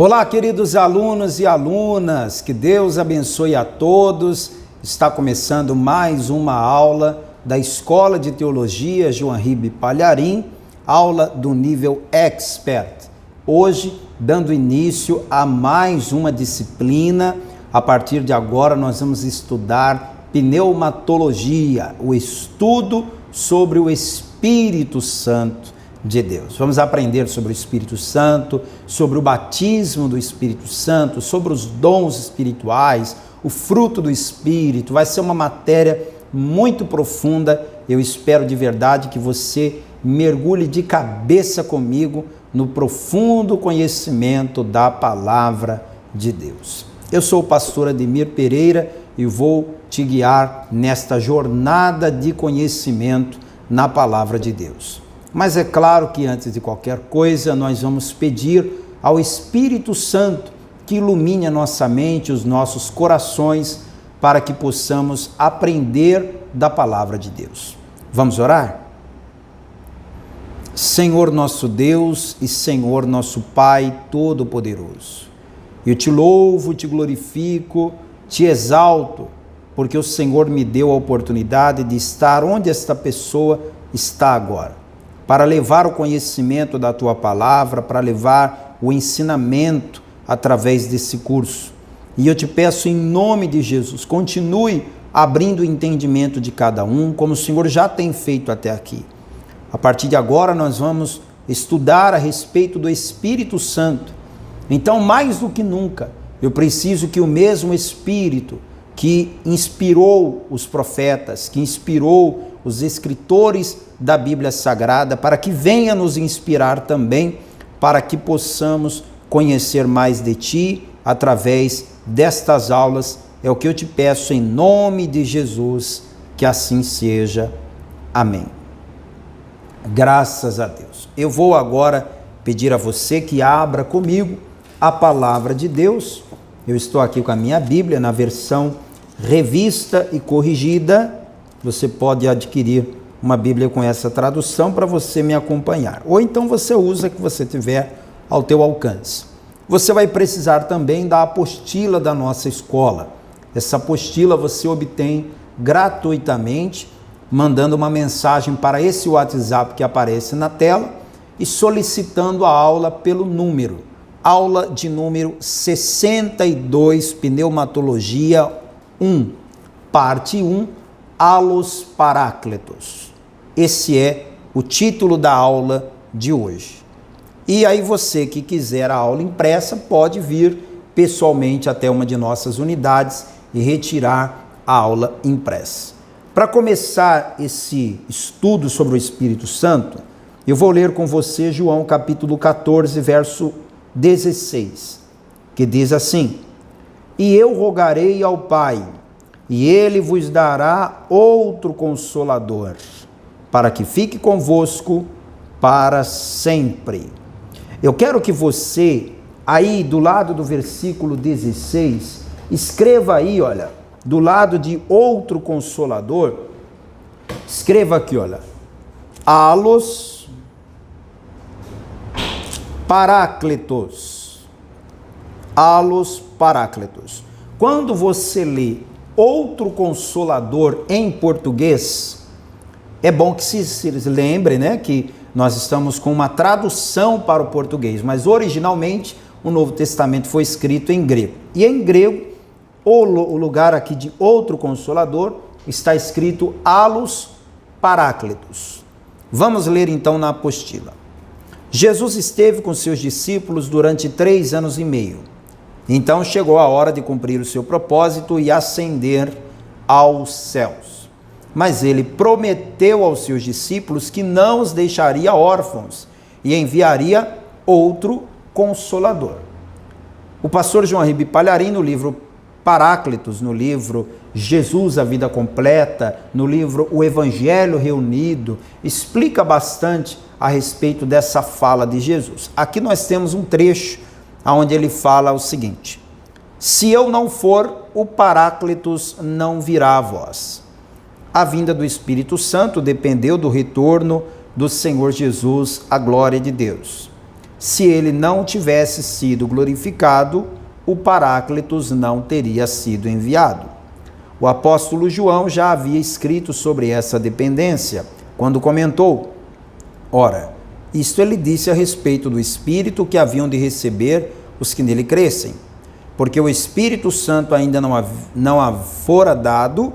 Olá, queridos alunos e alunas, que Deus abençoe a todos. Está começando mais uma aula da Escola de Teologia João Ribe Palharim, aula do nível Expert. Hoje, dando início a mais uma disciplina. A partir de agora, nós vamos estudar pneumatologia, o estudo sobre o Espírito Santo de Deus. Vamos aprender sobre o Espírito Santo, sobre o batismo do Espírito Santo, sobre os dons espirituais, o fruto do Espírito. Vai ser uma matéria muito profunda. Eu espero de verdade que você mergulhe de cabeça comigo no profundo conhecimento da palavra de Deus. Eu sou o pastor Ademir Pereira e vou te guiar nesta jornada de conhecimento na palavra de Deus. Mas é claro que antes de qualquer coisa, nós vamos pedir ao Espírito Santo que ilumine a nossa mente, os nossos corações, para que possamos aprender da palavra de Deus. Vamos orar? Senhor nosso Deus e Senhor nosso Pai Todo-Poderoso, eu te louvo, te glorifico, te exalto, porque o Senhor me deu a oportunidade de estar onde esta pessoa está agora, para levar o conhecimento da Tua Palavra, para levar o ensinamento através desse curso. E eu te peço em nome de Jesus, continue abrindo o entendimento de cada um, como o Senhor já tem feito até aqui. A partir de agora nós vamos estudar a respeito do Espírito Santo. Então, mais do que nunca, eu preciso que o mesmo Espírito que inspirou os profetas, que inspirou os escritores da Bíblia Sagrada, para que venha nos inspirar também, para que possamos conhecer mais de Ti através destas aulas. É o que eu te peço em nome de Jesus, que assim seja. Amém. Graças a Deus. Eu vou agora pedir a você que abra comigo a palavra de Deus. Eu estou aqui com a minha Bíblia na versão revista e corrigida. Você pode adquirir uma Bíblia com essa tradução para você me acompanhar. Ou então você usa a que você tiver ao teu alcance. Você vai precisar também da apostila da nossa escola. Essa apostila você obtém gratuitamente, mandando uma mensagem para esse WhatsApp que aparece na tela e solicitando a aula pelo número. Aula de número 62, Pneumatologia 1, parte 1, Allos Paráclitos. Esse é o título da aula de hoje. E aí você que quiser a aula impressa pode vir pessoalmente até uma de nossas unidades e retirar a aula impressa. Para começar esse estudo sobre o Espírito Santo, eu vou ler com você João capítulo 14, verso 16, que diz assim: E eu rogarei ao Pai, e Ele vos dará outro Consolador, para que fique convosco para sempre. Eu quero que você, aí do lado do versículo 16, escreva aí, olha, do lado de outro Consolador, escreva aqui, olha, Allos Paráclitos. Allos Paráclitos. Quando você lê outro Consolador em português, é bom que se lembre, né, que nós estamos com uma tradução para o português, mas originalmente o Novo Testamento foi escrito em grego. E em grego, o lugar aqui de outro Consolador está escrito Allos Paráclitos. Vamos ler então na apostila. Jesus esteve com seus discípulos durante 3 anos e meio. Então chegou a hora de cumprir o seu propósito e ascender aos céus. Mas ele prometeu aos seus discípulos que não os deixaria órfãos e enviaria outro Consolador. O pastor João Ribe Palharim, no livro Paráclitos, no livro Jesus, a Vida Completa, no livro O Evangelho Reunido, explica bastante a respeito dessa fala de Jesus. Aqui nós temos um trecho onde ele fala o seguinte: Se eu não for, o Paráclitos não virá a vós. A vinda do Espírito Santo dependeu do retorno do Senhor Jesus à glória de Deus. Se ele não tivesse sido glorificado, o Paráclitos não teria sido enviado. O apóstolo João já havia escrito sobre essa dependência, quando comentou: ora, isto ele disse a respeito do Espírito que haviam de receber os que nele crescem, porque o Espírito Santo ainda não fora dado,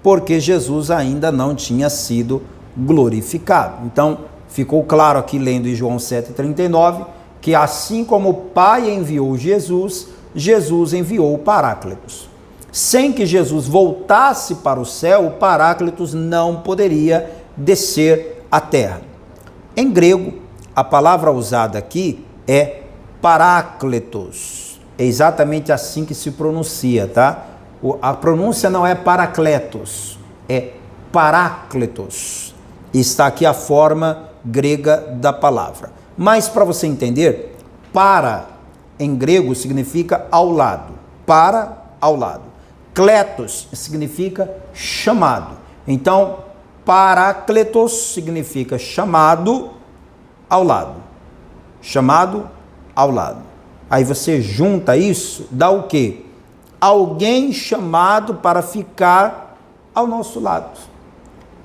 porque Jesus ainda não tinha sido glorificado. Então, ficou claro aqui, lendo em João 7,39, que assim como o Pai enviou Jesus, Jesus enviou o Paráclitos. Sem que Jesus voltasse para o céu, o Paráclitos não poderia descer à terra. Em grego, a palavra usada aqui é Parácletos. É exatamente assim que se pronuncia, tá? A pronúncia não é Paracletos, é Parácletos. Está aqui a forma grega da palavra. Mas para você entender, para em grego significa ao lado. Para, ao lado. Kletos significa chamado. Então, Parácletos significa chamado ao lado. Chamado ao lado. Aí você junta isso, dá o quê? Alguém chamado para ficar ao nosso lado.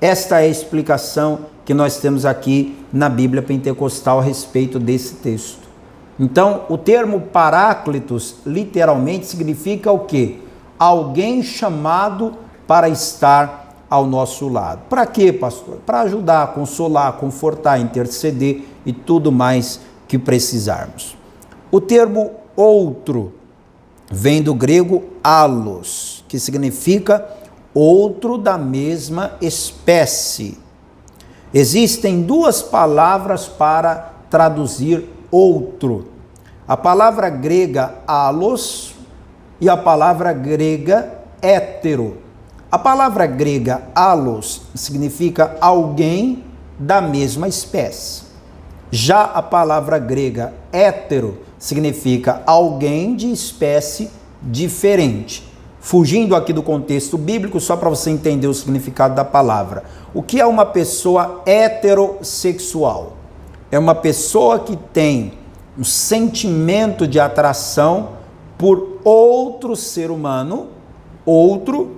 Esta é a explicação que nós temos aqui na Bíblia Pentecostal a respeito desse texto. Então, o termo Paráclitos literalmente significa o quê? Alguém chamado para estar ao nosso lado. Para quê, pastor? Para ajudar, consolar, confortar, interceder e tudo mais que precisarmos. O termo outro vem do grego allos, que significa outro da mesma espécie. Existem duas palavras para traduzir outro. A palavra grega allos e a palavra grega hétero. A palavra grega allos significa alguém da mesma espécie. Já a palavra grega hétero significa alguém de espécie diferente. Fugindo aqui do contexto bíblico, só para você entender o significado da palavra. O que é uma pessoa heterossexual? É uma pessoa que tem um sentimento de atração por outro ser humano, outro,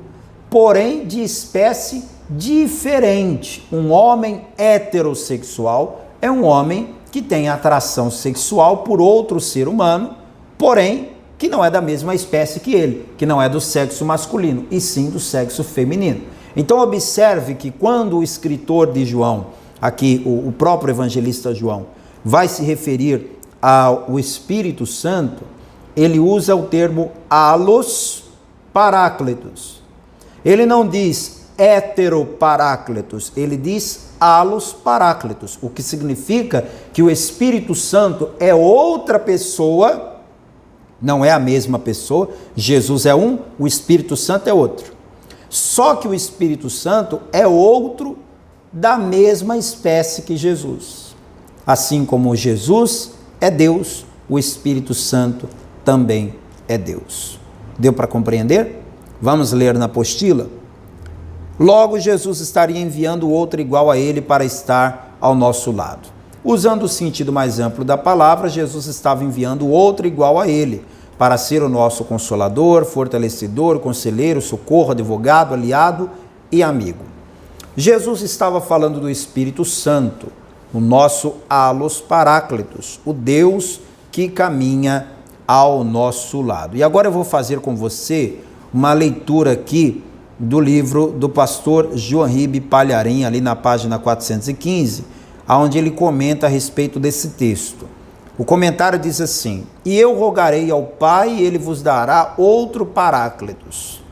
porém de espécie diferente. Um homem heterossexual é um homem que tem atração sexual por outro ser humano, porém que não é da mesma espécie que ele, que não é do sexo masculino, e sim do sexo feminino. Então observe que quando o escritor de João, aqui o próprio evangelista João, vai se referir ao Espírito Santo, ele usa o termo allos paráclitos. Ele não diz heteroparáclitos, ele diz allos paráclitos, o que significa que o Espírito Santo é outra pessoa. Não é a mesma pessoa, Jesus é um, o Espírito Santo é outro. Só que o Espírito Santo é outro da mesma espécie que Jesus. Assim como Jesus é Deus, o Espírito Santo também é Deus. Deu para compreender? Vamos ler na apostila? Logo, Jesus estaria enviando outro igual a ele para estar ao nosso lado. Usando o sentido mais amplo da palavra, Jesus estava enviando outro igual a ele, para ser o nosso consolador, fortalecedor, conselheiro, socorro, advogado, aliado e amigo. Jesus estava falando do Espírito Santo, o nosso allos paráclitos, o Deus que caminha ao nosso lado. E agora eu vou fazer com você uma leitura aqui do livro do pastor Joaquim Palharim, ali na página 415, onde ele comenta a respeito desse texto. O comentário diz assim: e eu rogarei ao Pai, e ele vos dará outro Paráclitos.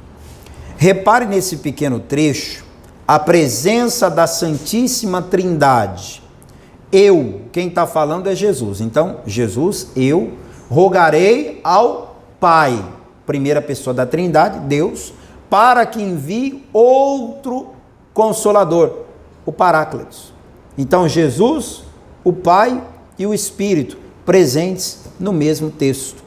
Repare nesse pequeno trecho a presença da Santíssima Trindade. Quem está falando é Jesus. Então, Jesus, eu rogarei ao Pai, primeira pessoa da Trindade, Deus, para que envie outro Consolador, o Paráclitos. Então, Jesus, o Pai e o Espírito presentes no mesmo texto.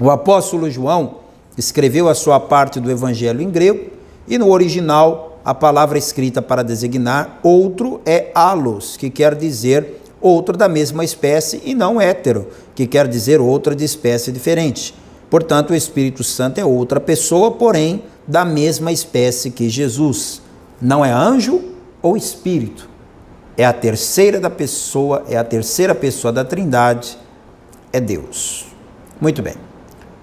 O apóstolo João escreveu a sua parte do Evangelho em grego e no original a palavra escrita para designar outro é allos, que quer dizer outro da mesma espécie e não hétero, que quer dizer outra de espécie diferente. Portanto, o Espírito Santo é outra pessoa, porém da mesma espécie que Jesus. Não é anjo ou espírito. É a terceira pessoa da Trindade, é Deus. Muito bem.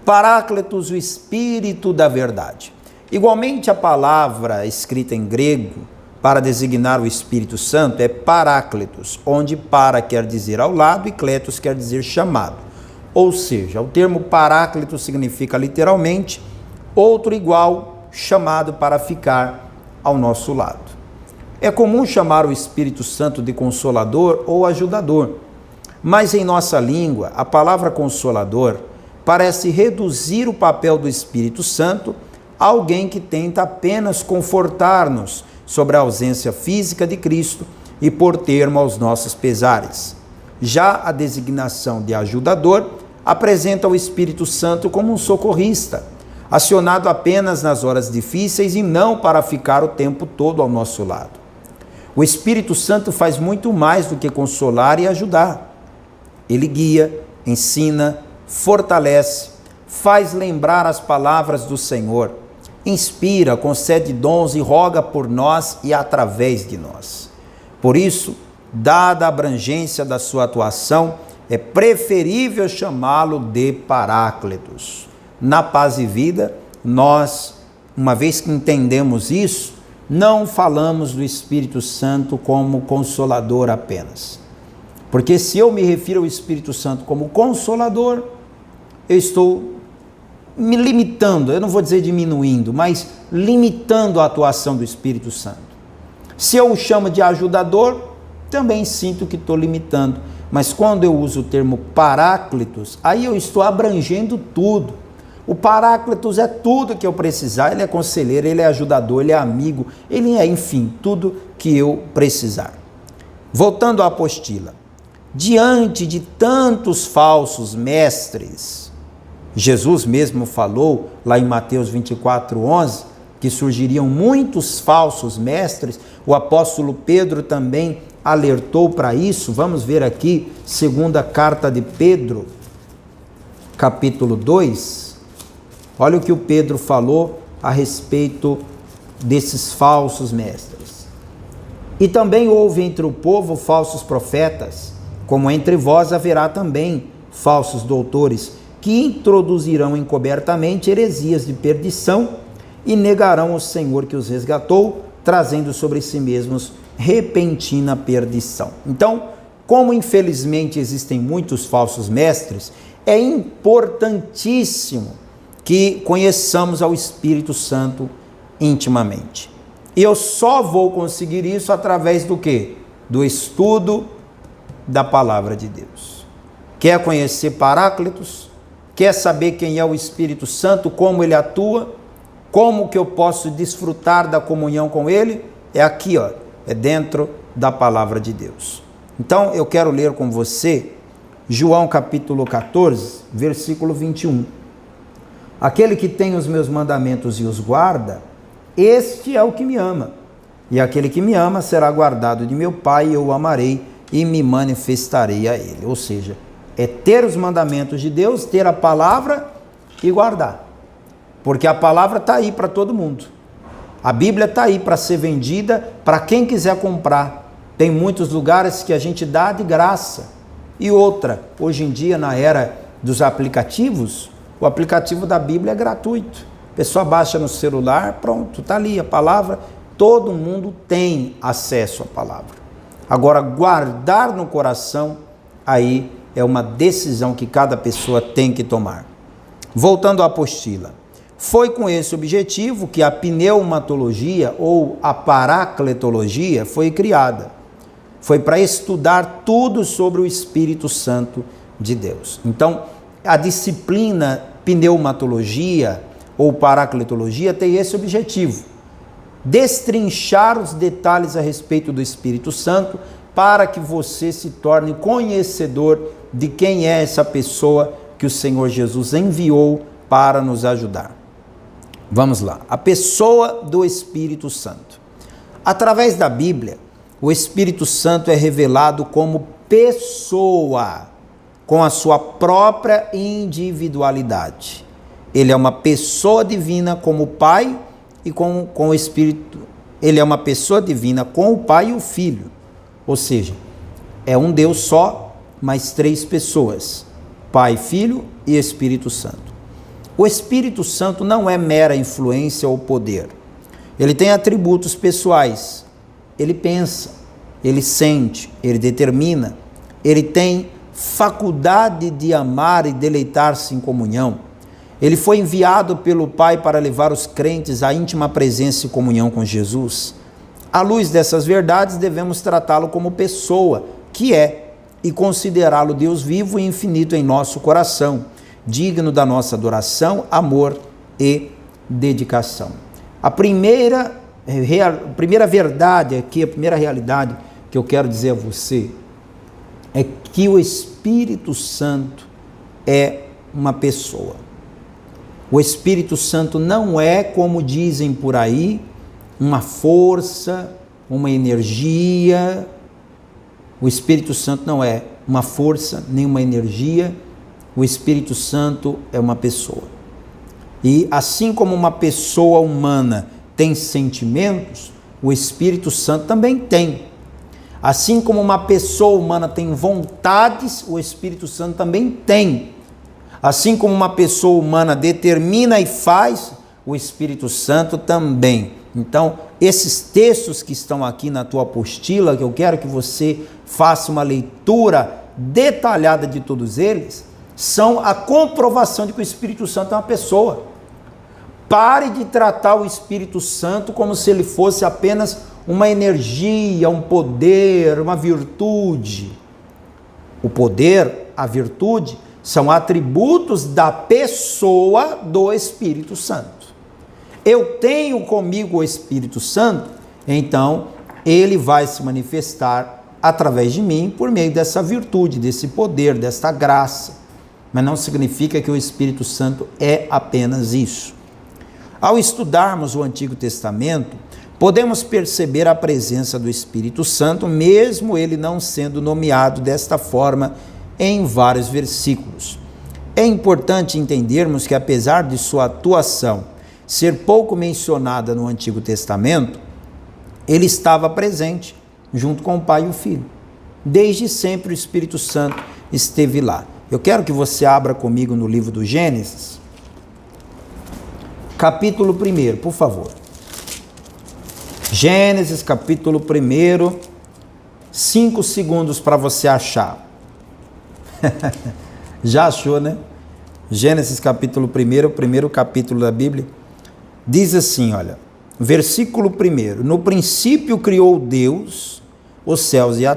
Paráclitos, o Espírito da verdade. Igualmente, a palavra escrita em grego para designar o Espírito Santo é Paráclitos, onde para quer dizer ao lado e kletos quer dizer chamado. Ou seja, o termo Paráclitos significa literalmente outro igual, chamado para ficar ao nosso lado. É comum chamar o Espírito Santo de Consolador ou Ajudador, mas em nossa língua, a palavra Consolador parece reduzir o papel do Espírito Santo a alguém que tenta apenas confortar-nos sobre a ausência física de Cristo e por termo aos nossos pesares. Já a designação de ajudador apresenta o Espírito Santo como um socorrista, acionado apenas nas horas difíceis e não para ficar o tempo todo ao nosso lado. O Espírito Santo faz muito mais do que consolar e ajudar. Ele guia, ensina, fortalece, faz lembrar as palavras do Senhor, inspira, concede dons e roga por nós e através de nós. Por isso, dada a abrangência da sua atuação, é preferível chamá-lo de Paráclitos. Na Paz e Vida, nós, uma vez que entendemos isso, não falamos do Espírito Santo como Consolador apenas. Porque se eu me refiro ao Espírito Santo como Consolador, eu estou me limitando, eu não vou dizer diminuindo, mas limitando a atuação do Espírito Santo. Se eu o chamo de ajudador, também sinto que estou limitando. Mas quando eu uso o termo Paráclitos, aí eu estou abrangendo tudo. O Paráclitos é tudo que eu precisar, ele é conselheiro, ele é ajudador, ele é amigo, ele é, enfim, tudo que eu precisar. Voltando à apostila. Diante de tantos falsos mestres, Jesus mesmo falou, lá em Mateus 24:11, que surgiriam muitos falsos mestres. O apóstolo Pedro também alertou para isso. Vamos ver aqui, segunda carta de Pedro, capítulo 2. Olha o que o Pedro falou a respeito desses falsos mestres. E também houve entre o povo falsos profetas, como entre vós haverá também falsos doutores, que introduzirão encobertamente heresias de perdição e negarão o Senhor que os resgatou, trazendo sobre si mesmos repentina perdição. Então, como infelizmente existem muitos falsos mestres, é importantíssimo que conheçamos ao Espírito Santo intimamente. E eu só vou conseguir isso através do quê? Do estudo da Palavra de Deus. Quer conhecer Paráclitos? Quer saber quem é o Espírito Santo, como ele atua, como que eu posso desfrutar da comunhão com ele? É aqui, ó, é dentro da Palavra de Deus. Então, eu quero ler com você João capítulo 14, versículo 21. Aquele que tem os meus mandamentos e os guarda, este é o que me ama. E aquele que me ama será guardado de meu Pai, e eu o amarei e me manifestarei a ele. Ou seja, é ter os mandamentos de Deus, ter a palavra e guardar. Porque a palavra está aí para todo mundo. A Bíblia está aí para ser vendida para quem quiser comprar. Tem muitos lugares que a gente dá de graça. E outra, hoje em dia, na era dos aplicativos, o aplicativo da Bíblia é gratuito. A pessoa baixa no celular, pronto, está ali a palavra. Todo mundo tem acesso à palavra. Agora, guardar no coração, aí é uma decisão que cada pessoa tem que tomar. Voltando à apostila. Foi com esse objetivo que a pneumatologia ou a paracletologia foi criada. Foi para estudar tudo sobre o Espírito Santo de Deus. Então, a disciplina pneumatologia ou paracletologia tem esse objetivo: destrinchar os detalhes a respeito do Espírito Santo para que você se torne conhecedor de quem é essa pessoa que o Senhor Jesus enviou para nos ajudar. Vamos lá. A pessoa do Espírito Santo. Através da Bíblia, o Espírito Santo é revelado como pessoa com a sua própria individualidade. Ele é uma pessoa divina como o Pai e com o Espírito. Ele é uma pessoa divina com o Pai e o Filho. Ou seja, é um Deus só, mas três pessoas: Pai, Filho e Espírito Santo. O Espírito Santo não é mera influência ou poder. Ele tem atributos pessoais. Ele pensa, ele sente, ele determina, ele tem faculdade de amar e deleitar-se em comunhão. Ele foi enviado pelo Pai para levar os crentes à íntima presença e comunhão com Jesus. À luz dessas verdades, devemos tratá-lo como pessoa, que é, e considerá-lo Deus vivo e infinito em nosso coração, digno da nossa adoração, amor e dedicação. A primeira verdade aqui, a primeira realidade que eu quero dizer a você é que o Espírito Santo é uma pessoa. O Espírito Santo não é, como dizem por aí, uma força, uma energia. O Espírito Santo não é uma força, nem uma energia. O Espírito Santo é uma pessoa. E assim como uma pessoa humana tem sentimentos, o Espírito Santo também tem. Assim como uma pessoa humana tem vontades, o Espírito Santo também tem. Assim como uma pessoa humana determina e faz, o Espírito Santo também. Então, esses textos que estão aqui na tua apostila, que eu quero que você faça uma leitura detalhada de todos eles, são a comprovação de que o Espírito Santo é uma pessoa. Pare de tratar o Espírito Santo como se ele fosse apenas uma energia, um poder, uma virtude. O poder, a virtude, são atributos da pessoa do Espírito Santo. Eu tenho comigo o Espírito Santo, então ele vai se manifestar através de mim por meio dessa virtude, desse poder, desta graça. Mas não significa que o Espírito Santo é apenas isso. Ao estudarmos o Antigo Testamento, podemos perceber a presença do Espírito Santo, mesmo ele não sendo nomeado desta forma em vários versículos. É importante entendermos que, apesar de sua atuação ser pouco mencionada no Antigo Testamento, ele estava presente junto com o Pai e o Filho. Desde sempre o Espírito Santo esteve lá. Eu quero que você abra comigo no livro do Gênesis, capítulo 1, por favor. Gênesis, capítulo 1, 5 segundos para você achar. Já achou, né? Gênesis, capítulo 1, o primeiro capítulo da Bíblia, diz assim, olha, versículo 1: No princípio criou Deus os céus e a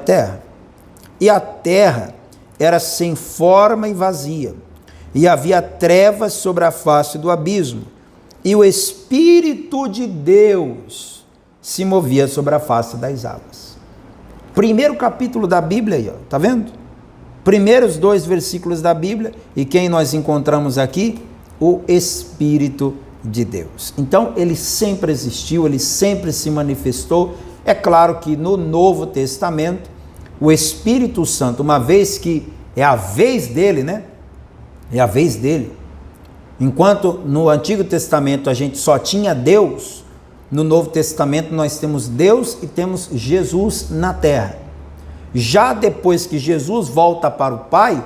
terra era sem forma e vazia, e havia trevas sobre a face do abismo, e o Espírito de Deus se movia sobre a face das águas. Primeiro capítulo da Bíblia aí, ó, tá vendo? Primeiros 2 versículos da Bíblia, e quem nós encontramos aqui? O Espírito de Deus. Então, ele sempre existiu, ele sempre se manifestou. É claro que no Novo Testamento, o Espírito Santo, uma vez que é a vez dele, né? É a vez dele. Enquanto no Antigo Testamento a gente só tinha Deus, no Novo Testamento nós temos Deus e temos Jesus na terra. Já depois que Jesus volta para o Pai,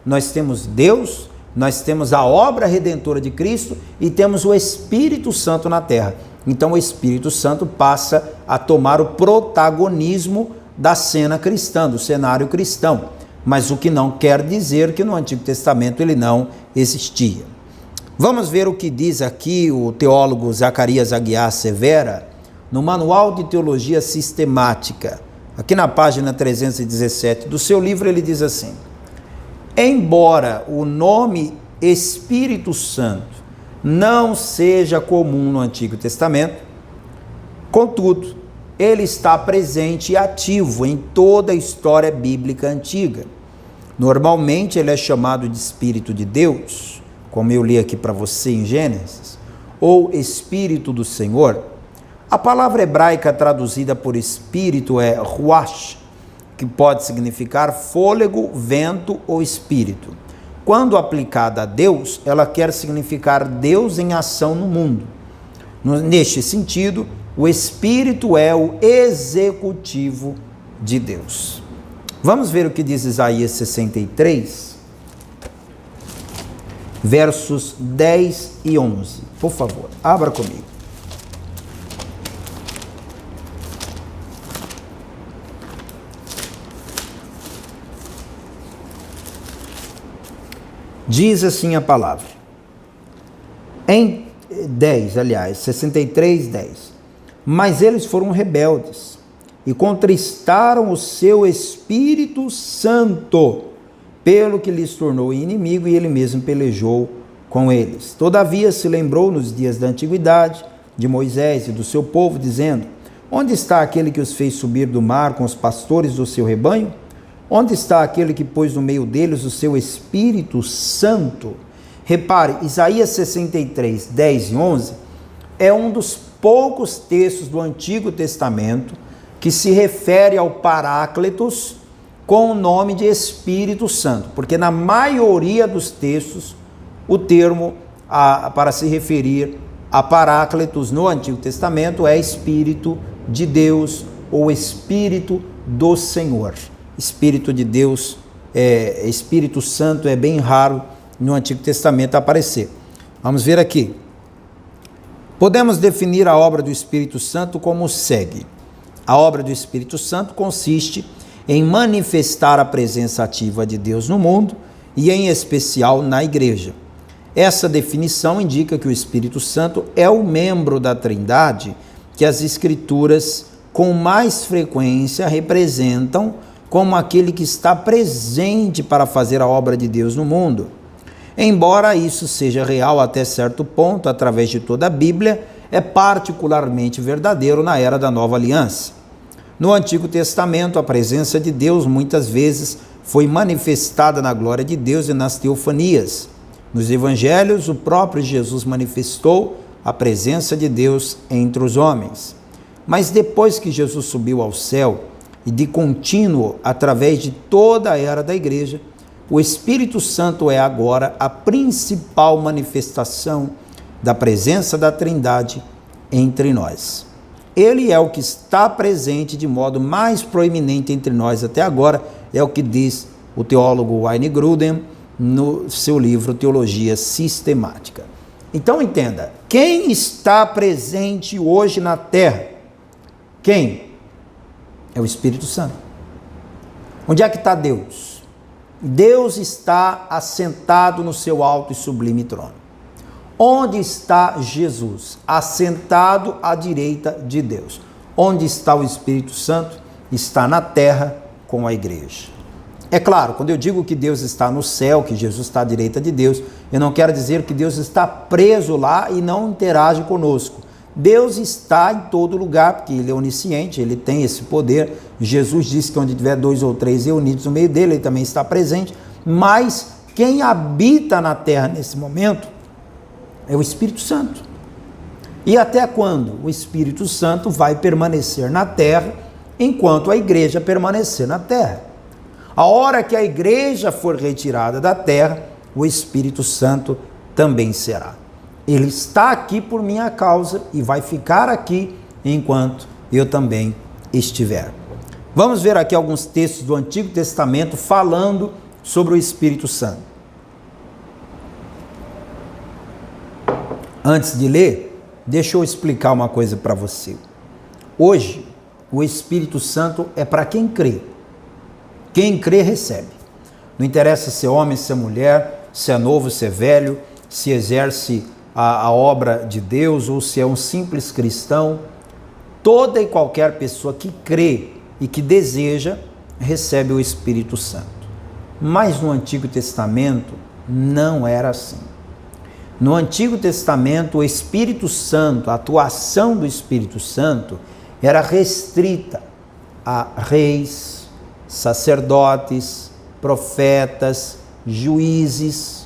nós temos Deus, nós temos a obra redentora de Cristo e temos o Espírito Santo na terra. Então o Espírito Santo passa a tomar o protagonismo da cena cristã, do cenário cristão. Mas o que não quer dizer que no Antigo Testamento ele não existia. Vamos ver o que diz aqui o teólogo Zacarias Aguiar Severa, no Manual de Teologia Sistemática, aqui na página 317 do seu livro. Ele diz assim: embora o nome Espírito Santo não seja comum no Antigo Testamento, contudo, ele está presente e ativo em toda a história bíblica antiga. Normalmente ele é chamado de Espírito de Deus, como eu li aqui para você em Gênesis, ou Espírito do Senhor. A palavra hebraica traduzida por Espírito é Ruach, que pode significar fôlego, vento ou espírito. Quando aplicada a Deus, ela quer significar Deus em ação no mundo. Neste sentido, o Espírito é o executivo de Deus. Vamos ver o que diz Isaías 63, versos 10 e 11. Por favor, abra comigo. Diz assim a palavra, em 63, 10. Mas eles foram rebeldes e contristaram o seu Espírito Santo, pelo que lhes tornou inimigo e ele mesmo pelejou com eles. Todavia se lembrou nos dias da antiguidade de Moisés e do seu povo, dizendo, onde está aquele que os fez subir do mar com os pastores do seu rebanho? Onde está aquele que pôs no meio deles o seu Espírito Santo? Repare, Isaías 63, 10 e 11 é um dos poucos textos do Antigo Testamento que se refere ao Paráclitos com o nome de Espírito Santo, porque na maioria dos textos o termo para se referir a Paráclitos no Antigo Testamento é Espírito de Deus ou Espírito do Senhor. Espírito de Deus, Espírito Santo é bem raro no Antigo Testamento aparecer. Vamos ver aqui. Podemos definir a obra do Espírito Santo como segue. A obra do Espírito Santo consiste em manifestar a presença ativa de Deus no mundo e em especial na igreja. Essa definição indica que o Espírito Santo é o membro da Trindade que as Escrituras com mais frequência representam como aquele que está presente para fazer a obra de Deus no mundo. Embora isso seja real até certo ponto, através de toda a Bíblia, é particularmente verdadeiro na era da Nova Aliança. No Antigo Testamento, a presença de Deus muitas vezes foi manifestada na glória de Deus e nas teofanias. Nos Evangelhos, o próprio Jesus manifestou a presença de Deus entre os homens. Mas depois que Jesus subiu ao céu, e de contínuo através de toda a era da igreja, o Espírito Santo é agora a principal manifestação da presença da Trindade entre nós. Ele é o que está presente de modo mais proeminente entre nós até agora, é o que diz o teólogo Wayne Grudem no seu livro Teologia Sistemática. Então entenda, quem está presente hoje na Terra? Quem? É o Espírito Santo. Onde é que está Deus? Deus está assentado no seu alto e sublime trono. Onde está Jesus? Assentado à direita de Deus. Onde está o Espírito Santo? Está na terra com a igreja. É claro, quando eu digo que Deus está no céu, que Jesus está à direita de Deus, eu não quero dizer que Deus está preso lá e não interage conosco. Deus está em todo lugar, porque Ele é onisciente, Ele tem esse poder. Jesus disse que onde tiver 2 ou 3 reunidos no meio dele, Ele também está presente. Mas quem habita na terra nesse momento é o Espírito Santo. E até quando o Espírito Santo vai permanecer na terra, enquanto a igreja permanecer na terra? A hora que a igreja for retirada da terra, o Espírito Santo também será. Ele está aqui por minha causa e vai ficar aqui enquanto eu também estiver. Vamos ver aqui alguns textos do Antigo Testamento falando sobre o Espírito Santo. Antes de ler, deixa eu explicar uma coisa para você. Hoje, o Espírito Santo é para quem crê. Quem crê, recebe. Não interessa se é homem, se é mulher, se é novo, se é velho, se exerce a obra de Deus ou se é um simples cristão. Toda e qualquer pessoa que crê e que deseja, recebe o Espírito Santo. Mas no Antigo Testamento não era assim. No Antigo Testamento, o Espírito Santo, a atuação do Espírito Santo era restrita a reis, sacerdotes, profetas, juízes.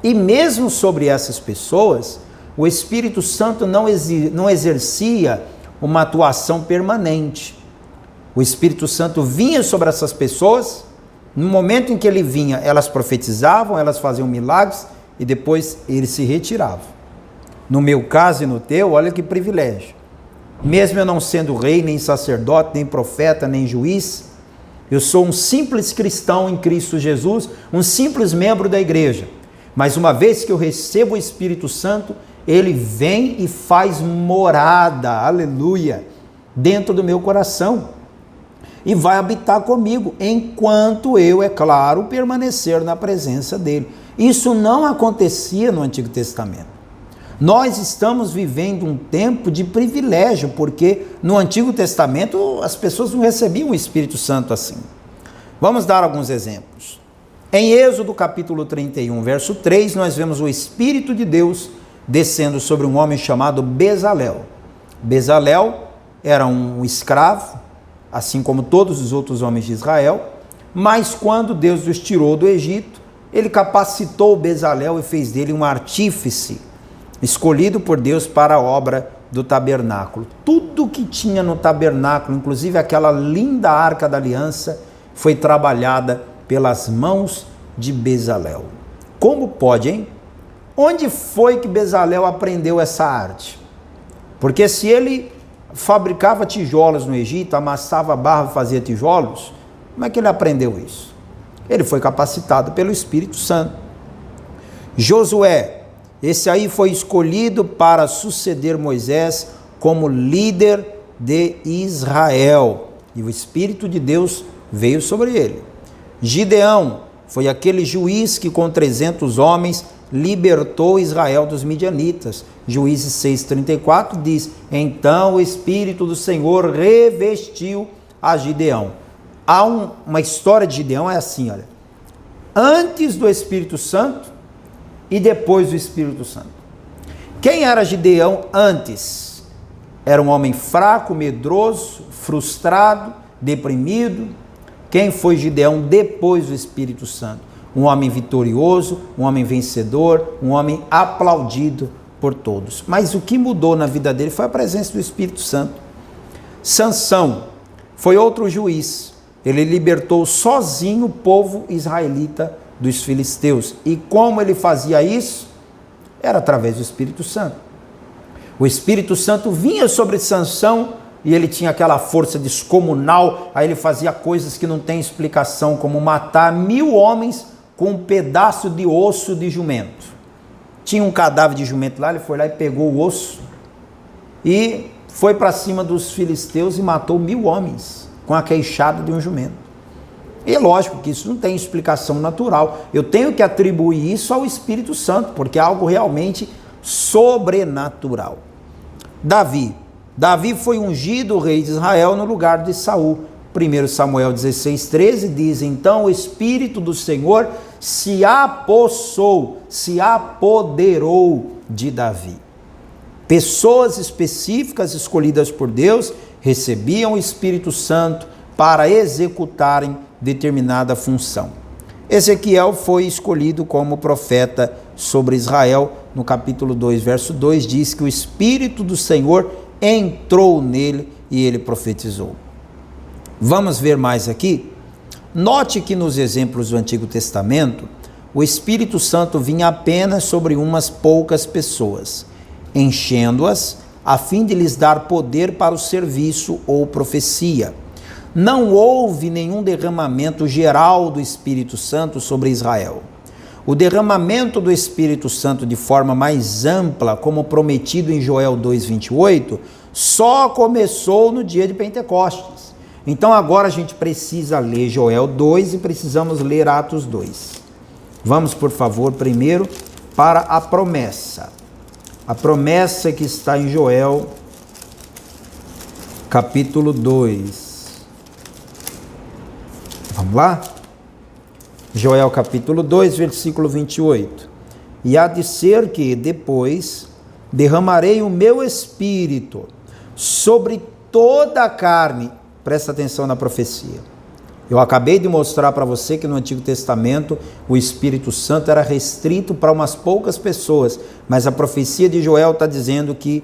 E mesmo sobre essas pessoas, o Espírito Santo não exercia uma atuação permanente. O Espírito Santo vinha sobre essas pessoas, no momento em que ele vinha, elas profetizavam, elas faziam milagres e depois ele se retirava. No meu caso e no teu, olha que privilégio. Mesmo eu não sendo rei, nem sacerdote, nem profeta, nem juiz, eu sou um simples cristão em Cristo Jesus, um simples membro da igreja. Mas uma vez que eu recebo o Espírito Santo, ele vem e faz morada, aleluia, dentro do meu coração. E vai habitar comigo, enquanto eu, é claro, permanecer na presença dele. Isso não acontecia no Antigo Testamento. Nós estamos vivendo um tempo de privilégio, porque no Antigo Testamento as pessoas não recebiam o Espírito Santo assim. Vamos dar alguns exemplos. Em Êxodo capítulo 31, verso 3, nós vemos o Espírito de Deus descendo sobre um homem chamado Bezalel. Bezalel era um escravo, assim como todos os outros homens de Israel, mas quando Deus os tirou do Egito, ele capacitou Bezalel e fez dele um artífice, escolhido por Deus para a obra do tabernáculo. Tudo que tinha no tabernáculo, inclusive aquela linda arca da aliança, foi trabalhada pelas mãos de Bezalel. Como pode, hein? Onde foi que Bezalel aprendeu essa arte? Porque se ele fabricava tijolos no Egito, amassava barro e fazia tijolos, como é que ele aprendeu isso? Ele foi capacitado pelo Espírito Santo. Josué, esse aí foi escolhido para suceder Moisés como líder de Israel. E o Espírito de Deus veio sobre ele. Gideão foi aquele juiz que com 300 homens libertou Israel dos midianitas. Juízes 6,34 diz: então o Espírito do Senhor revestiu a Gideão. Há uma história de Gideão, é assim, olha. Antes do Espírito Santo e depois do Espírito Santo. Quem era Gideão antes? Era um homem fraco, medroso, frustrado, deprimido. Quem foi Gideão depois do Espírito Santo? Um homem vitorioso, um homem vencedor, um homem aplaudido por todos. Mas o que mudou na vida dele foi a presença do Espírito Santo. Sansão foi outro juiz. Ele libertou sozinho o povo israelita dos filisteus. E como ele fazia isso? Era através do Espírito Santo. O Espírito Santo vinha sobre Sansão e ele tinha aquela força descomunal, aí ele fazia coisas que não tem explicação, como matar 1000 homens com um pedaço de osso de jumento. Tinha um cadáver de jumento lá, ele foi lá e pegou o osso e foi para cima dos filisteus e matou 1000 homens com a queixada de um jumento. E é lógico que isso não tem explicação natural. Eu tenho que atribuir isso ao Espírito Santo, porque é algo realmente sobrenatural. Davi foi ungido rei de Israel no lugar de Saul. 1 Samuel 16,13 diz: então o Espírito do Senhor se apossou, se apoderou de Davi. Pessoas específicas escolhidas por Deus recebiam o Espírito Santo para executarem determinada função. Ezequiel foi escolhido como profeta sobre Israel. No capítulo 2, verso 2, diz que o Espírito do Senhor entrou nele e ele profetizou. Vamos ver mais aqui? Note que nos exemplos do Antigo Testamento, o Espírito Santo vinha apenas sobre umas poucas pessoas, enchendo-as a fim de lhes dar poder para o serviço ou profecia. Não houve nenhum derramamento geral do Espírito Santo sobre Israel. O derramamento do Espírito Santo de forma mais ampla, como prometido em Joel 2,28, só começou no dia de Pentecostes. Então agora a gente precisa ler Joel 2 e precisamos ler Atos 2. Vamos, por favor, primeiro para a promessa. A promessa que está em Joel, capítulo 2. Vamos lá? Joel capítulo 2, versículo 28. E há de ser que depois derramarei o meu espírito sobre toda a carne. Presta atenção na profecia. Eu acabei de mostrar para você que no Antigo Testamento o Espírito Santo era restrito para umas poucas pessoas, mas a profecia de Joel está dizendo que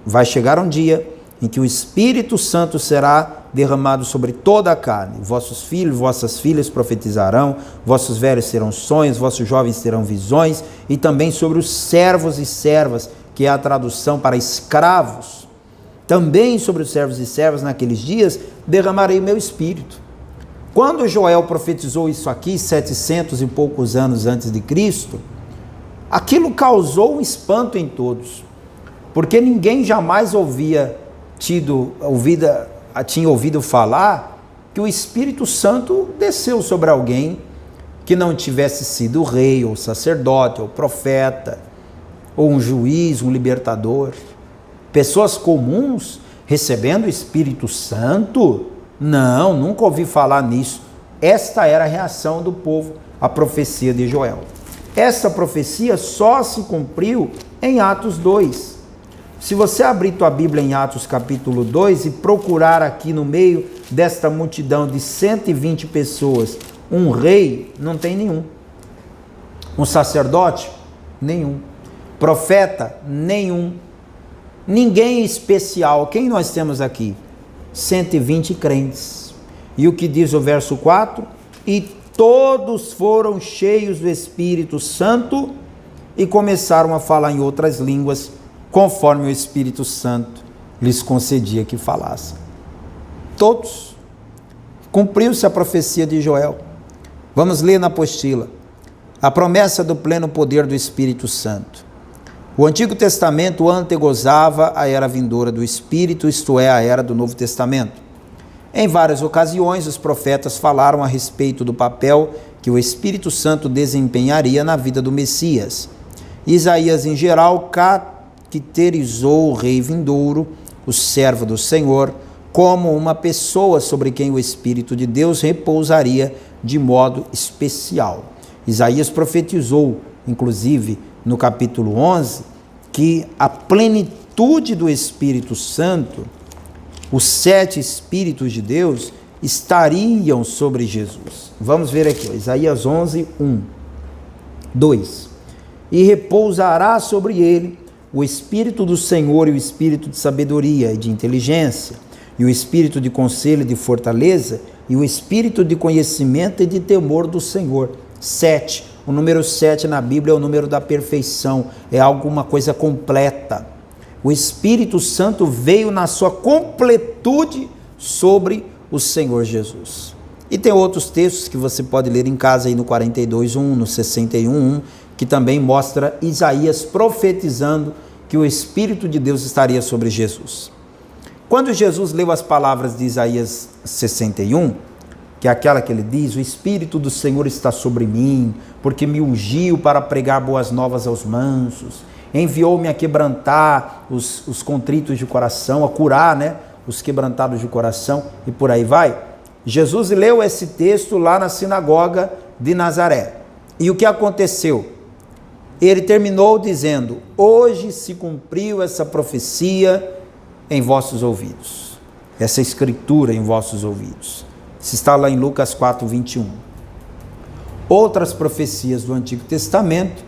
vai chegar um dia em que o Espírito Santo será derramado sobre toda a carne. Vossos filhos, vossas filhas profetizarão, vossos velhos terão sonhos, vossos jovens terão visões, e também sobre os servos e servas, que é a tradução para escravos. Também sobre os servos e servas naqueles dias derramarei meu Espírito. Quando Joel profetizou isso aqui, 700 e poucos anos antes de Cristo, aquilo causou um espanto em todos, porque ninguém jamais tinha ouvido falar que o Espírito Santo desceu sobre alguém que não tivesse sido rei, ou sacerdote, ou profeta, ou um juiz, um libertador. Pessoas comuns recebendo o Espírito Santo? Não, nunca ouvi falar nisso. Esta era a reação do povo à profecia de Joel. Essa profecia só se cumpriu em Atos 2. Se você abrir tua Bíblia em Atos capítulo 2 e procurar aqui no meio desta multidão de 120 pessoas, um rei, não tem nenhum. Um sacerdote? Nenhum. Profeta? Nenhum. Ninguém especial. Quem nós temos aqui? 120 crentes. E o que diz o verso 4? E todos foram cheios do Espírito Santo e começaram a falar em outras línguas, conforme o Espírito Santo lhes concedia que falassem. Todos. Cumpriu-se a profecia de Joel. Vamos ler na apostila. A promessa do pleno poder do Espírito Santo. O Antigo Testamento antegozava a era vindoura do Espírito, isto é, a era do Novo Testamento. Em várias ocasiões, os profetas falaram a respeito do papel que o Espírito Santo desempenharia na vida do Messias. Isaías, em geral, caracterizou o rei vindouro, o servo do Senhor, como uma pessoa sobre quem o Espírito de Deus repousaria de modo especial. Isaías profetizou, inclusive, no capítulo 11, que a plenitude do Espírito Santo, os 7 Espíritos de Deus, estariam sobre Jesus. Vamos ver aqui, Isaías 11, 1, 2. E repousará sobre ele o Espírito do Senhor e o Espírito de sabedoria e de inteligência, e o Espírito de conselho e de fortaleza, e o Espírito de conhecimento e de temor do Senhor. 7. O número 7 na Bíblia é o número da perfeição, é alguma coisa completa. O Espírito Santo veio na sua completude sobre o Senhor Jesus. E tem outros textos que você pode ler em casa aí no 42:1, no 61:1, que também mostra Isaías profetizando que o Espírito de Deus estaria sobre Jesus. Quando Jesus leu as palavras de Isaías 61, que é aquela que ele diz: o Espírito do Senhor está sobre mim, porque me ungiu para pregar boas novas aos mansos, enviou-me a quebrantar os contritos de coração, a curar, os quebrantados de coração, e por aí vai. Jesus leu esse texto lá na sinagoga de Nazaré. E o que aconteceu? Ele terminou dizendo: hoje se cumpriu essa profecia em vossos ouvidos, essa escritura em vossos ouvidos. Isso está lá em Lucas 4:21. Outras profecias do Antigo Testamento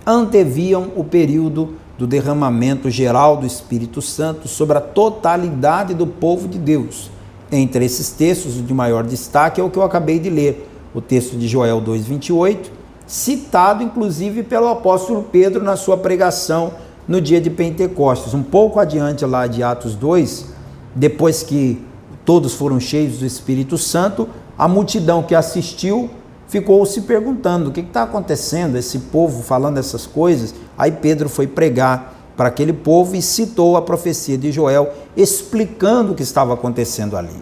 anteviam o período do derramamento geral do Espírito Santo sobre a totalidade do povo de Deus. Entre esses textos, o de maior destaque é o que eu acabei de ler, o texto de Joel 2:28, citado inclusive pelo apóstolo Pedro na sua pregação no dia de Pentecostes. Um pouco adiante lá de Atos 2, depois que todos foram cheios do Espírito Santo, a multidão que assistiu ficou se perguntando: o que está acontecendo? Esse povo falando essas coisas. Aí Pedro foi pregar para aquele povo e citou a profecia de Joel, explicando o que estava acontecendo ali.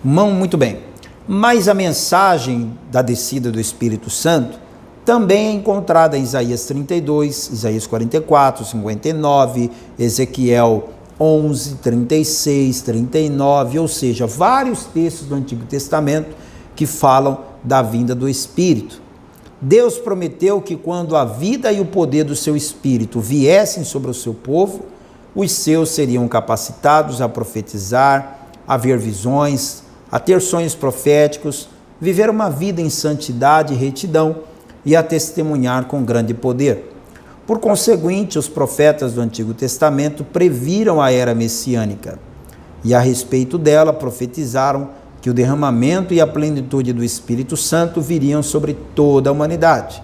Muito bem. Mas a mensagem da descida do Espírito Santo também é encontrada em Isaías 32, Isaías 44, 59, Ezequiel 11, 36, 39, ou seja, vários textos do Antigo Testamento que falam da vinda do Espírito. Deus prometeu que quando a vida e o poder do seu Espírito viessem sobre o seu povo, os seus seriam capacitados a profetizar, a ver visões, a ter sonhos proféticos, viver uma vida em santidade e retidão e a testemunhar com grande poder. Por conseguinte, os profetas do Antigo Testamento previram a era messiânica. e a respeito dela profetizaram que o derramamento e a plenitude do Espírito Santo viriam sobre toda a humanidade.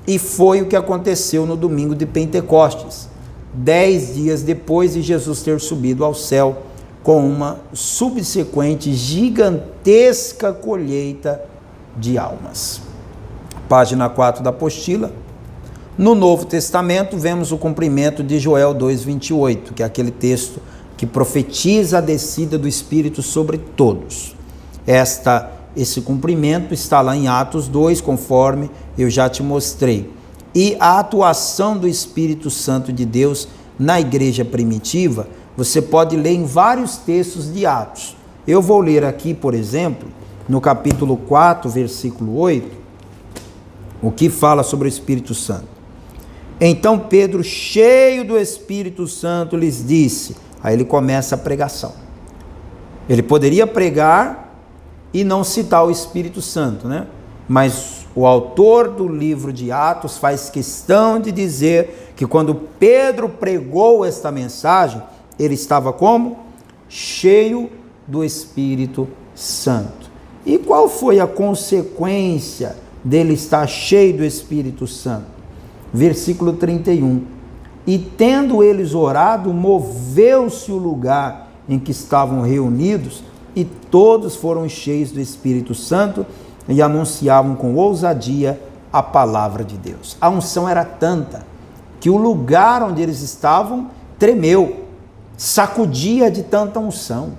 E foi o que aconteceu no domingo de Pentecostes, 10 dias depois de Jesus ter subido ao céu, com uma subsequente gigantesca colheita de almas. Página 4 da apostila. No Novo Testamento, vemos o cumprimento de Joel 2,28, que é aquele texto que profetiza a descida do Espírito sobre todos. Esse cumprimento está lá em Atos 2, conforme eu já te mostrei. E a atuação do Espírito Santo de Deus na igreja primitiva, você pode ler em vários textos de Atos. Eu vou ler aqui, por exemplo, no capítulo 4, versículo 8, o que fala sobre o Espírito Santo. Então Pedro, cheio do Espírito Santo, lhes disse. Aí ele começa a pregação. Ele poderia pregar e não citar o Espírito Santo, né? Mas o autor do livro de Atos faz questão de dizer que quando Pedro pregou esta mensagem, ele estava como? Cheio do Espírito Santo. E qual foi a consequência dele estar cheio do Espírito Santo? Versículo 31. E tendo eles orado, moveu-se o lugar em que estavam reunidos, e todos foram cheios do Espírito Santo e anunciavam com ousadia a palavra de Deus. A unção era tanta que o lugar onde eles estavam tremeu, sacudia de tanta unção.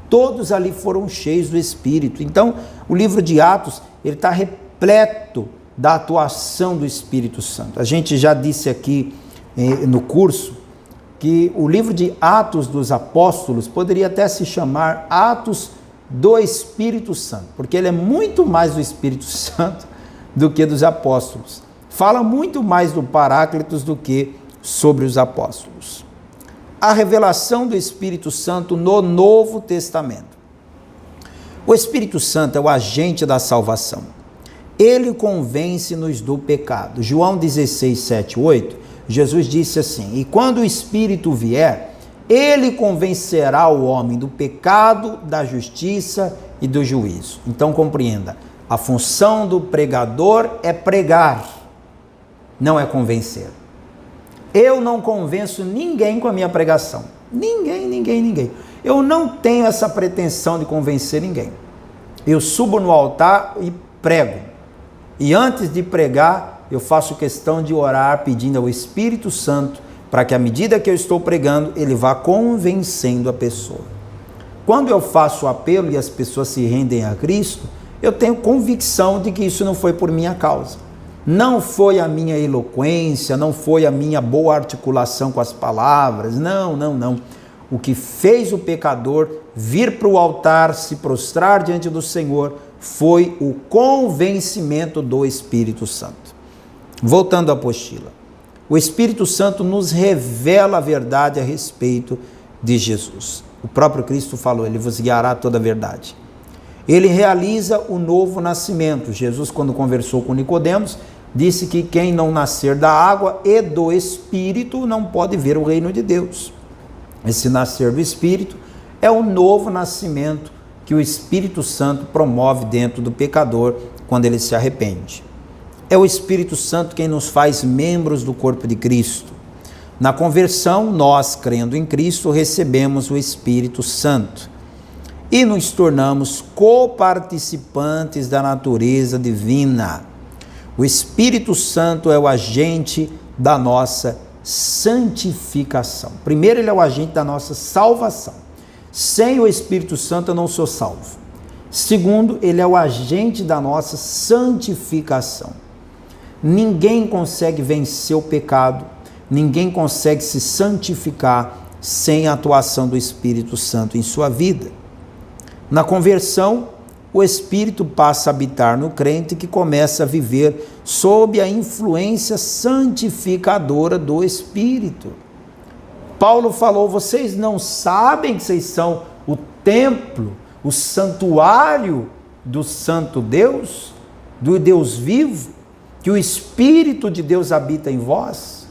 Todos ali foram cheios do Espírito. Então, o livro de Atos, ele está repleto da atuação do Espírito Santo. A gente já disse aqui no curso que o livro de Atos dos Apóstolos poderia até se chamar Atos do Espírito Santo, porque ele é muito mais do Espírito Santo do que dos apóstolos. Fala muito mais do Paráclitos do que sobre os apóstolos. A revelação do Espírito Santo no Novo Testamento. O Espírito Santo é o agente da salvação. Ele convence-nos do pecado. João 16, 7, 8, Jesus disse assim: e quando o Espírito vier, ele convencerá o homem do pecado, da justiça e do juízo. Então compreenda, a função do pregador é pregar, não é convencer. Eu não convenço ninguém com a minha pregação. Ninguém. Eu não tenho essa pretensão de convencer ninguém. Eu subo no altar e prego. E antes de pregar, eu faço questão de orar pedindo ao Espírito Santo para que à medida que eu estou pregando, ele vá convencendo a pessoa. Quando eu faço o apelo e as pessoas se rendem a Cristo, eu tenho convicção de que isso não foi por minha causa. Não foi a minha eloquência, não foi a minha boa articulação com as palavras, não. O que fez o pecador vir para o altar, se prostrar diante do Senhor, foi o convencimento do Espírito Santo. Voltando à apostila. O Espírito Santo nos revela a verdade a respeito de Jesus. O próprio Cristo falou, ele vos guiará toda a verdade. Ele realiza o novo nascimento. Jesus, quando conversou com Nicodemos, disse que quem não nascer da água e do Espírito não pode ver o reino de Deus. Esse nascer do Espírito é o novo nascimento que o Espírito Santo promove dentro do pecador quando ele se arrepende. É o Espírito Santo quem nos faz membros do corpo de Cristo. Na conversão, nós, crendo em Cristo, recebemos o Espírito Santo e nos tornamos coparticipantes da natureza divina. O Espírito Santo é o agente da nossa santificação. Primeiro, ele é o agente da nossa salvação. Sem o Espírito Santo eu não sou salvo. Segundo, ele é o agente da nossa santificação. Ninguém consegue vencer o pecado, ninguém consegue se santificar sem a atuação do Espírito Santo em sua vida. Na conversão, o Espírito passa a habitar no crente que começa a viver sob a influência santificadora do Espírito. Paulo falou, vocês não sabem que vocês são o templo, o santuário do Santo Deus, do Deus vivo, que o Espírito de Deus habita em vós?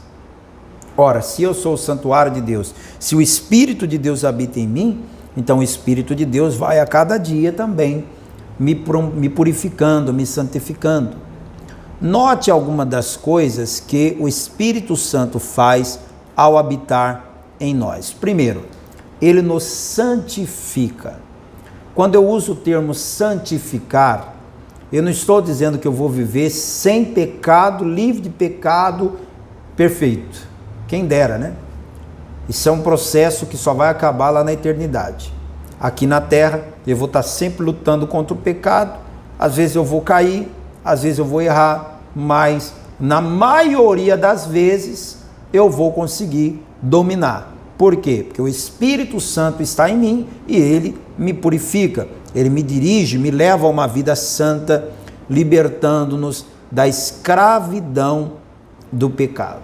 Ora, se eu sou o santuário de Deus, se o Espírito de Deus habita em mim, Então o Espírito de Deus vai a cada dia também me purificando, me santificando. Note alguma das coisas que o Espírito Santo faz ao habitar em nós. Primeiro, ele nos santifica. Quando eu uso o termo santificar, eu não estou dizendo que eu vou viver sem pecado, livre de pecado, perfeito. Quem dera, né? Isso é um processo que só vai acabar lá na eternidade. Aqui na terra, eu vou estar sempre lutando contra o pecado. Às vezes eu vou cair, às vezes eu vou errar, mas na maioria das vezes eu vou conseguir dominar. Por quê? Porque o Espírito Santo está em mim e ele me purifica. Ele me dirige, me leva a uma vida santa, libertando-nos da escravidão do pecado.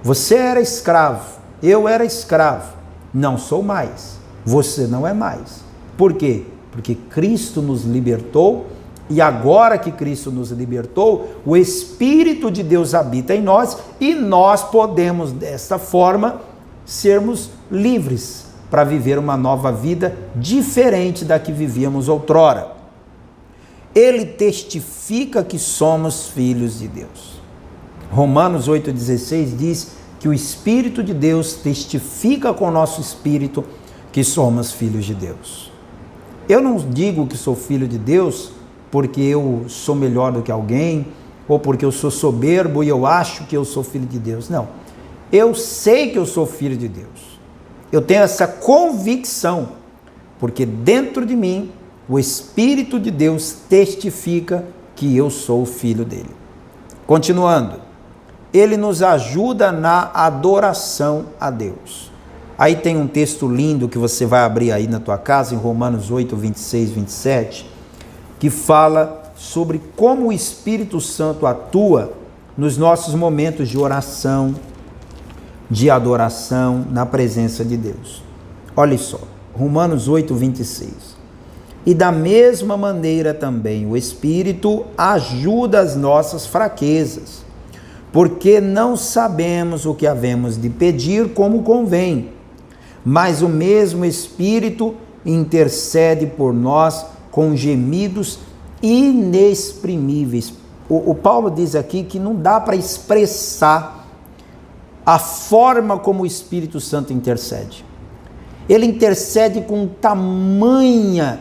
Você era escravo, eu era escravo, não sou mais, você não é mais. Por quê? Porque Cristo nos libertou e agora que Cristo nos libertou, o Espírito de Deus habita em nós e nós podemos desta forma sermos livres para viver uma nova vida diferente da que vivíamos outrora. Ele testifica que somos filhos de Deus. Romanos 8,16 diz que o Espírito de Deus testifica com o nosso espírito que somos filhos de Deus. Eu não digo que sou filho de Deus porque eu sou melhor do que alguém, ou porque eu sou soberbo e eu acho que eu sou filho de Deus. Não. Eu sei que eu sou filho de Deus. Eu tenho essa convicção, porque dentro de mim o Espírito de Deus testifica que eu sou filho dele. Continuando, ele nos ajuda na adoração a Deus. Aí tem um texto lindo que você vai abrir aí na tua casa, em Romanos 8, 26, 27, que fala sobre como o Espírito Santo atua nos nossos momentos de oração, de adoração, na presença de Deus. Olha só, Romanos 8, 26. E da mesma maneira também o Espírito ajuda as nossas fraquezas, porque não sabemos o que havemos de pedir como convém, mas o mesmo Espírito intercede por nós com gemidos inexprimíveis. O Paulo diz aqui que não dá para expressar a forma como o Espírito Santo intercede. Ele intercede com tamanha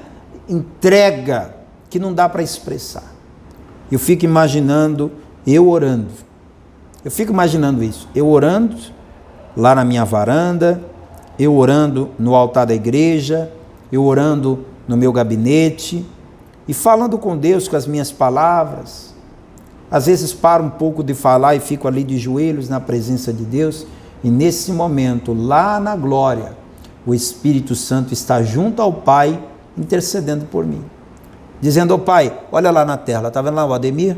entrega que não dá para expressar. Eu fico imaginando eu orando. Eu fico imaginando isso. Eu orando lá na minha varanda, eu orando no altar da igreja, eu orando no meu gabinete e falando com Deus com as minhas palavras. Às vezes paro um pouco de falar e fico ali de joelhos na presença de Deus, e nesse momento, lá na glória, o Espírito Santo está junto ao Pai, intercedendo por mim, dizendo: ó Pai, olha lá na tela, está vendo lá o Ademir?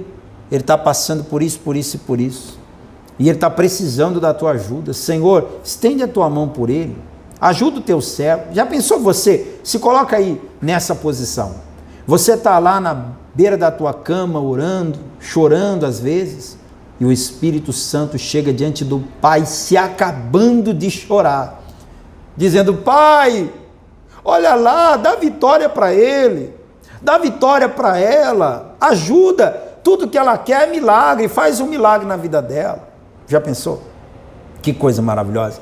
Ele está passando por isso, por isso e por isso, e ele está precisando da tua ajuda. Senhor, estende a tua mão por ele, ajuda o teu servo. Já pensou você? Se coloca aí nessa posição. Você está lá na beira da tua cama orando, chorando às vezes, e o Espírito Santo chega diante do Pai se acabando de chorar, dizendo: Pai, olha lá, dá vitória para ele, dá vitória para ela, ajuda, tudo que ela quer é milagre, faz um milagre na vida dela. Já pensou? Que coisa maravilhosa.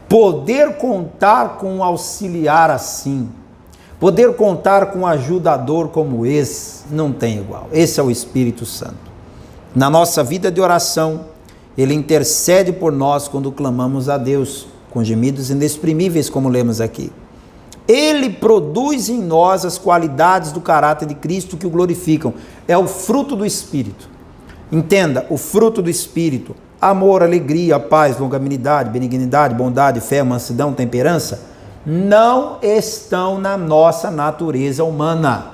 Poder contar com um auxiliar assim, poder contar com um ajudador como esse, não tem igual. Esse é o Espírito Santo. Na nossa vida de oração, ele intercede por nós quando clamamos a Deus, com gemidos inexprimíveis, como lemos aqui. Ele produz em nós as qualidades do caráter de Cristo que o glorificam. É o fruto do Espírito. Entenda, o fruto do Espírito: amor, alegria, paz, longanimidade, benignidade, bondade, fé, mansidão, temperança, não estão na nossa natureza humana.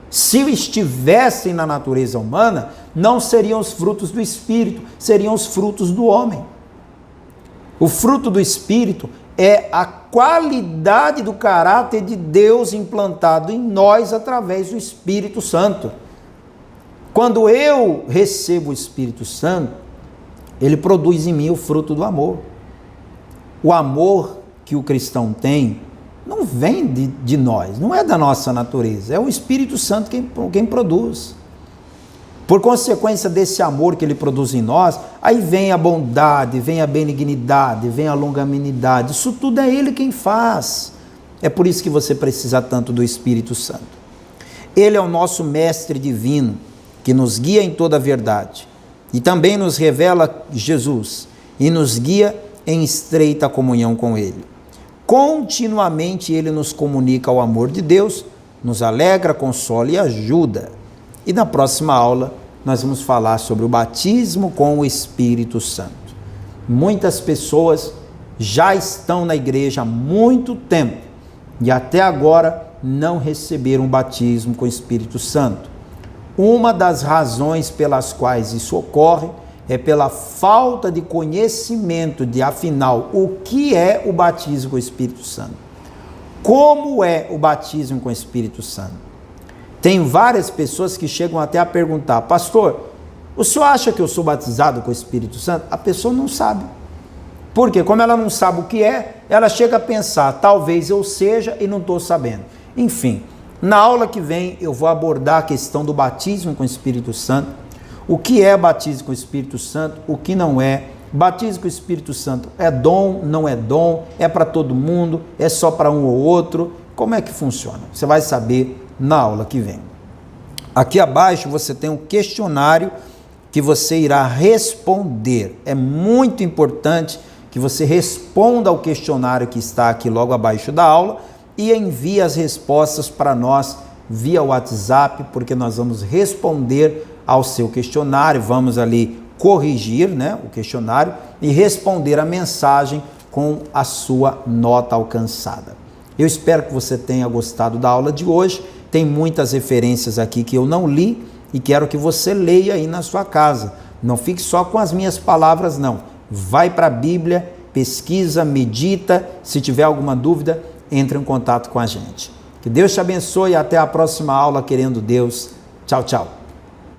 Se estivessem na natureza humana, não seriam os frutos do Espírito, seriam os frutos do homem. O fruto do Espírito é a qualidade do caráter de Deus implantado em nós através do Espírito Santo. Quando eu recebo o Espírito Santo, ele produz em mim o fruto do amor. O amor que o cristão tem não vem de nós, não é da nossa natureza, é o Espírito Santo quem produz. Por consequência desse amor que ele produz em nós, aí vem a bondade, vem a benignidade, vem a longanimidade, isso tudo é ele quem faz. É por isso que você precisa tanto do Espírito Santo. Ele é o nosso mestre divino, que nos guia em toda a verdade, e também nos revela Jesus, e nos guia em estreita comunhão com ele. Continuamente ele nos comunica o amor de Deus, nos alegra, consola e ajuda. E na próxima aula nós vamos falar sobre o batismo com o Espírito Santo. Muitas pessoas já estão na igreja há muito tempo e até agora não receberam o batismo com o Espírito Santo. Uma das razões pelas quais isso ocorre é pela falta de conhecimento de, afinal, o que é o batismo com o Espírito Santo. Como é o batismo com o Espírito Santo? Tem várias pessoas que chegam até a perguntar: pastor, o senhor acha que eu sou batizado com o Espírito Santo? A pessoa não sabe. Por quê? Como ela não sabe o que é, ela chega a pensar, talvez eu seja e não estou sabendo. Enfim, na aula que vem eu vou abordar a questão do batismo com o Espírito Santo, o que é batismo com o Espírito Santo, o que não é. Batismo com o Espírito Santo é dom, não é dom, é para todo mundo, é só para um ou outro, como é que funciona? Você vai saber na aula que vem. Aqui abaixo você tem um questionário que você irá responder. É muito importante que você responda ao questionário que está aqui logo abaixo da aula e envie as respostas para nós via WhatsApp, porque nós vamos responder ao seu questionário, vamos ali corrigir, né, o questionário e responder a mensagem com a sua nota alcançada. Eu espero que você tenha gostado da aula de hoje. Tem muitas referências aqui que eu não li e quero que você leia aí na sua casa. Não fique só com as minhas palavras, não. Vai para a Bíblia, pesquisa, medita. Se tiver alguma dúvida, entre em contato com a gente. Que Deus te abençoe e até a próxima aula, querendo Deus. Tchau, tchau.